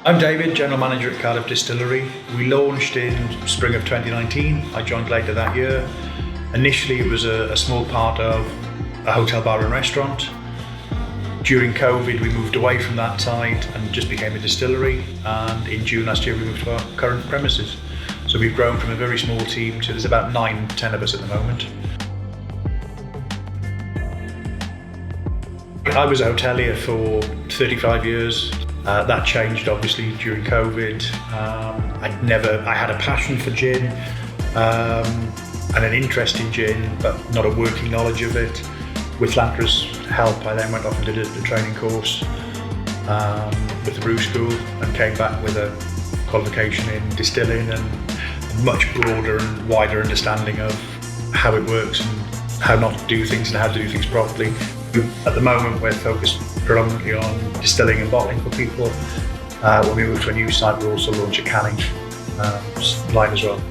I'm David, General Manager at Cardiff Distillery. We launched in spring of 2019. I joined later that year. Initially it was a small part of a hotel, bar and restaurant. During COVID we moved away from that side and just became a distillery, and in June last year we moved to our current premises. So we've grown from a very small team to there's about 9-10 of us at the moment. I was a hotelier for 35 years. That changed obviously during COVID. I had a passion for gin and an interest in gin, but not a working knowledge of it. With Lantra's help, I then went off and did a training course with the brew school and came back with a qualification in distilling and a much broader and wider understanding of how it works and how not to do things and how to do things properly. At the moment we're focused predominantly on distilling and bottling for people. When we move to a new site we'll also launch a canning line as well.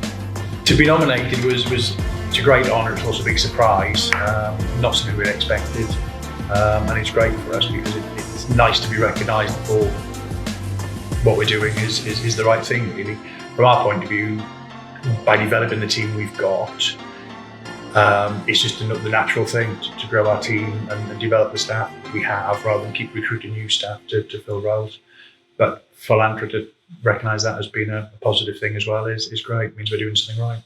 To be nominated was it's a great honour, it's also a big surprise, not something we'd expected, and it's great for us because it's nice to be recognised for what we're doing is the right thing really. From our point of view, by developing the team we've got, it's just the natural thing to grow our team and develop the staff we have rather than keep recruiting new staff to fill roles. But for Lantra to recognise that as being a positive thing as well is great. It means we're doing something right.